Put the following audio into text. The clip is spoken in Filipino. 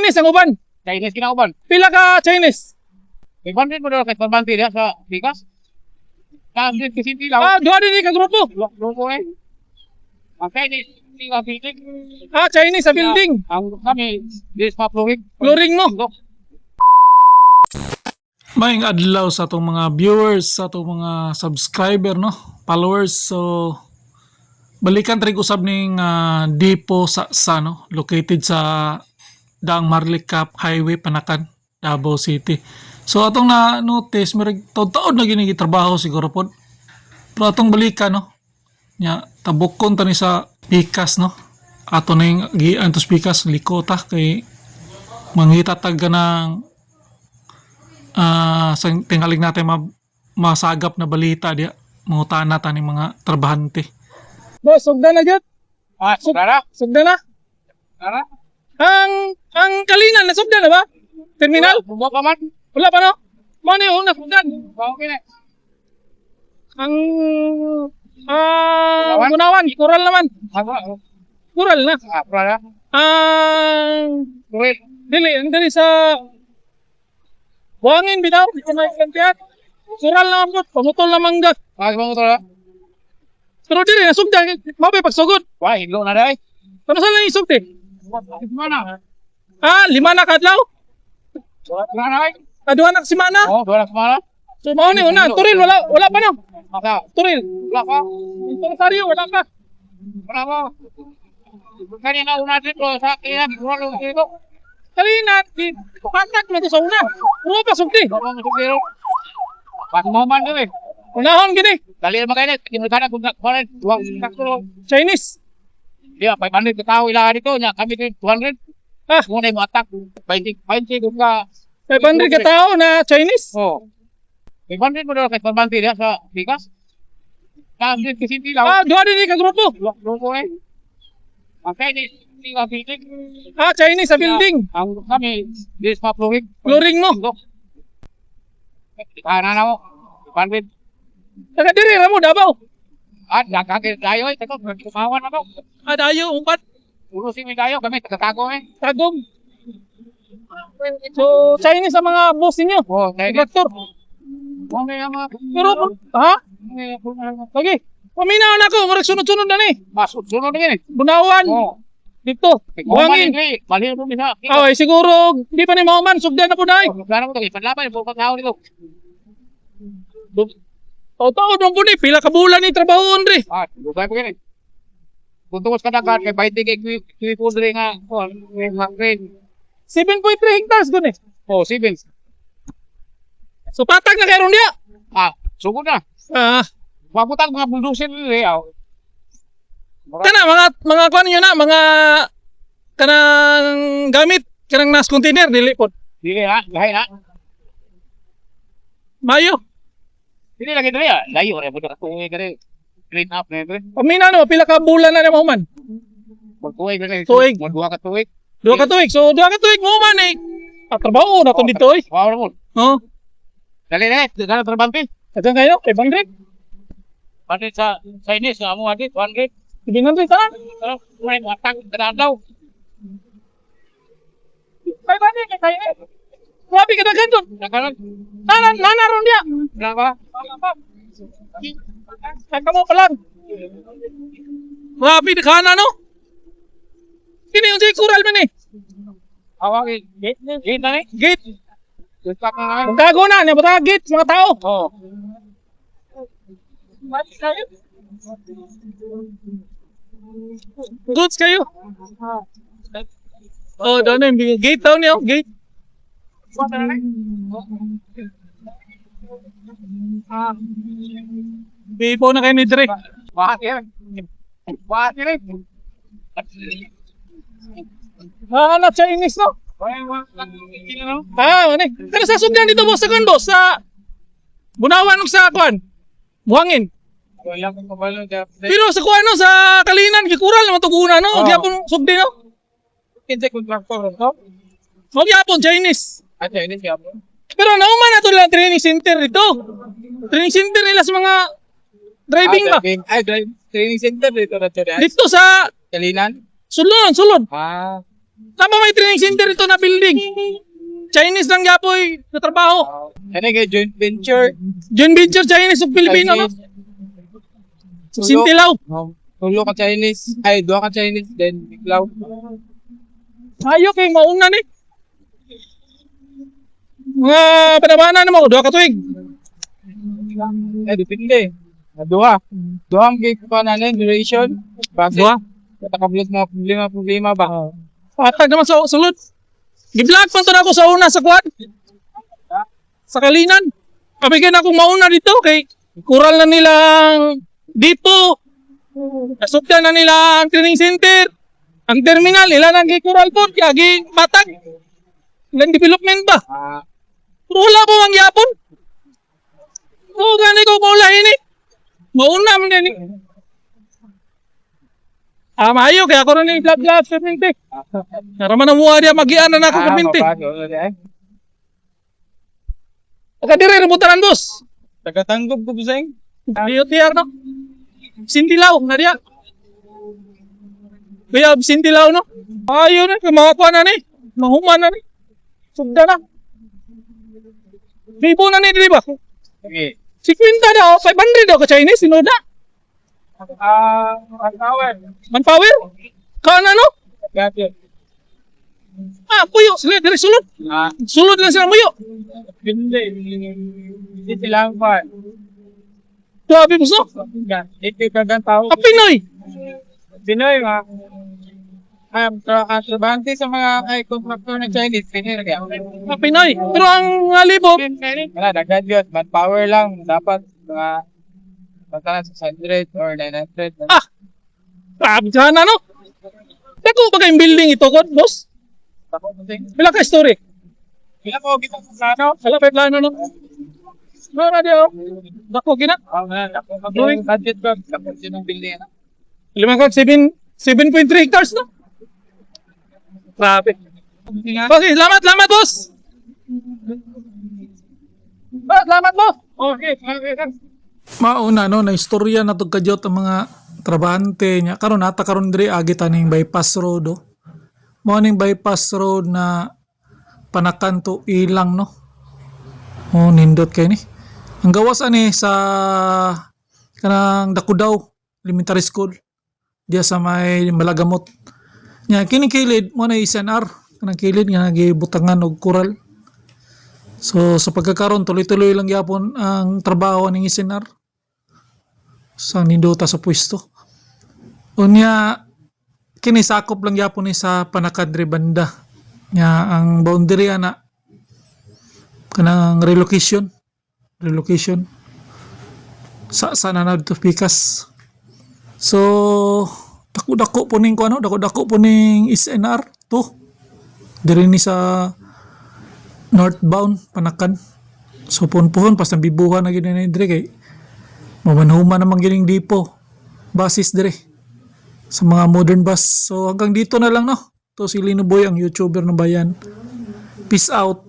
Chinese ang uban. Chinese kinauban. Pila ka Chinese? May bandit mo daw kahit pambanti diya sa Pikas. Kasi kasi lang. Duha din ka grupo. Lupo eh. Okay, di ka pitik. Chinese sa building. Ang kami, this mapluwig. Flooring mo. Maayong adlaw sa atong mga viewers, sa atong mga subscriber, no? Followers. So balikan trig usab ning depo sa no, located sa Daang Marlikap Highway, Panakan, Davao City. So atong na notice mirag taud-taud na gini gitrabaho siguro pod. Pero atong balikan, no, nya tabukon tani sa Pikas, no. Ato ning giantos Pikas likota kay mangita tag ng sa tingaling natin masagap na balita diya mangutana ta ning mga trabahante. Boss, sugda na jud. Sugara? Sugda na. Sugara? Ang Kalinan na sugda na ba? Terminal? Bumo pa man? Wala pa no? Mo ni una sugdan. Okay na. Ang Bunawan, kural naman. Kural na. Para? Wait, dili sa buhangin bitaw, di ko maikantiyan. Kural na po, pamutol na mangga. Mo to. Pero dili na sugdan, mabay pagsugod. Wah, higlo na dai. Ano sa lang isugti? Mana? 5 na kadlaw? Wala na dai. Duha na simana? Oh, wala semana. So mao ni una, turil wala pa no. Maka, Turil. wala pa. Rosario wala pa. Wala pa. Kanina una dito sa kaya guro dito. Kalina di kontak mo to sa una. Puro pa sugti. Pas mo man dito. Unahon gini, Dali naman kayo na, kinutana kung nakwalan, 200. Chinese. Di ba, 500 ka tao ilahan dito, niya kami din 200. Muna yung attack, 20 kung ka. 500 ka tao na Chinese. Oo. 500 mo daw kahit pambanti diya sa Pikas. Kasi kasi lang. Duha din ka grupo. Lupo eh. Okay, di ka pitik. Chinese sa building. Ang kami, this mapluwig. Flooring mo. Kanan ako, 500. Taga diri ra mo Davao. Nakakit tayo eh, teko, kumawan ako. Dayo umpat Urusin mo tayo, kami tagatago eh. tagom. So Chinese sa mga boss niyo. Oo, tayo. Doktor. Okay, mga. Pero lagi. Paminaw na ako, murag sunod-sunod na ni. Sunod na yun eh. Bunawan. Oo. Dito. Buhangin. Malino mo bisa. Ay siguro di pa ni mauman sugdan na po dai. Plano ko to, ipanlaban, yung pagkakao nito. Totoo dong po ni pila ka bulan ni trabaho Andre. Bukay po ganun. Kung tungos ka na ka, kay baiti kay Kuipudre nga, may hangrin. 7.3 hectares dun eh. Oh, Sibins. So patag na karon dia. Sugod na. Maputang mga bulldozer nila eh. Kana mga kuan niyo na mga kanang gamit kanang nas container dili pod. Dili ha, lahi na. Mayo. Dili lagi dili ah. Layo rin po. Katuwi ka rin. Clean up na ito eh. Pamina no pila ka bulan na ni mahuman. Magtuwig ka rin. Tuwig. Magduha ka tuwig. Duha ka tuig. So duha ka tuig mahuman eh. Trabaho na to dito eh. Wow na mo. Dali na eh. Dali trabante. Kadang kayo kay Bandrek. Pati sa Chinese, amo adi, 100. Sige nanti ta. Pero may matang daw. Kay Bandrek kay kayo eh. Grabe ka daghan dun. Nakaroon. Nanaron dia. Kenapa? Ay kamo pa lang. Grabe ka na no. Kini yung si kural man eh. Awak gate na ni. Gate. Stop na nga. Tago na, niya ba gate mga tao? Oo. Goods kayo. Doon na yung gate daw niyo, gate. Bipo na kayo ni Dre. Bakit yan? Bakit yan? Hanap sa English no? Ano? Pero sa sugdan dito boss, sa kan boss, sa Bunawan ug sa kuan. Buhangin. Pero sa kuan no, sa Kalinan gikural naman tuguna no, gyapon sugdi no. Kinsa kontraktor to? Mo gyapon Chinese. Chinese gyapon. Pero nauman na to lang training center dito. Training center nila sa mga driving ba? Training center dito na to. Dito sa Kalinan? sulod. Tama may training center ito na building. Chinese lang yapoy na trabaho. Ano kay joint venture? Joint venture Chinese ug Pilipino no. Sintilaw. Tulo ka Chinese. Ay, dua ka Chinese. Then, Biklaw. Ayo kay mauna ni. Mga panabana na mo, duha ka tuig. Depende. Dua. Dua ang gig pa na duration. Bakit? Duha. Katakablot mga problema ba? Patag naman sa sulod. Gi-vlog pa to na ako sa una sa quad. Sa Kalinan. Kabigyan akong mauna dito kay kural na nilang dito. Nasukyan na nila ang training center. Ang terminal, ilan ang gikural po. Kaya batag. Ilang development ba? Pero wala po ang yapon. Oo, gani ko kaulahin eh. Mauna mo din eh. Maayo, kaya ako rin yung vlog-vlog sa minti. Naraman na mukha niya, mag-iana na ako sa minti. Pagkadiri, ramutaran boss. Tagatanggob ko ba sa'yo? Biyot-biyar no? Sintilaw, na diya. Kaya sintilaw no? Ayaw na, kumakuha na ni. Mahuman na ni. Sugda na. Ribo na ni, di ba? Okay. 50 daw, 500 daw ka Chinese, sino na? Manpower. Manpower? Kana no? Gabi. Puyo, sila, dire sulod. Sulod lang sila muyo. Hindi sila ang pa. Grabe mo so. Ito kagang tao. Pinoy. Pinoy mga trabahante sa mga contractor ng Chinese. Pinoy kaya. Pinoy. Pero ang libog, Wala, dagdag yun. Manpower lang. Dapat mga basta sa 100 or 900. grabe ka na no? Dako ba kayong building ito, God, boss? Wala ka story. Kailan ko kita sa plano? Wala pa yung plano no? Wala diyo. Dako gina. Mag-drawing budget ko. Tapos yun ang building. 7.3 hectares no? Grabe. Okay, salamat boss. Salamat boss. Okay. Mauna no na istorya na to kadyot ang mga trabahante niya karon ata karon diri agi taning bypass road oh. Mao ning bypass road na panakan to ilang no. Oh nindot kay ni. Ang gawas ani sa kanang Dakudaw Elementary School diya sa may Malagamot. Nya kini kilid mo na SNR kanang kilid nga nagibutangan og kural. So sa pagkakaroon tuloy-tuloy lang gyapon ang trabaho ning SNR sa nindota sa pwesto. Unya kini sakop lang gyapon ni sa Panakadre banda. Nya ang boundary ana kanang relocation sa sana na dito pikas. So dako-dako po ning kuno, dako-dako po ning SNR to. Diri ni sa northbound Panakan. So puhon pas nabibuhan na gid ni dire kay mamanhuman naman gining dipo. Basis dire sa mga modern bus. So hanggang dito na lang no. To si Lino Boy ang YouTuber ng bayan. Peace out.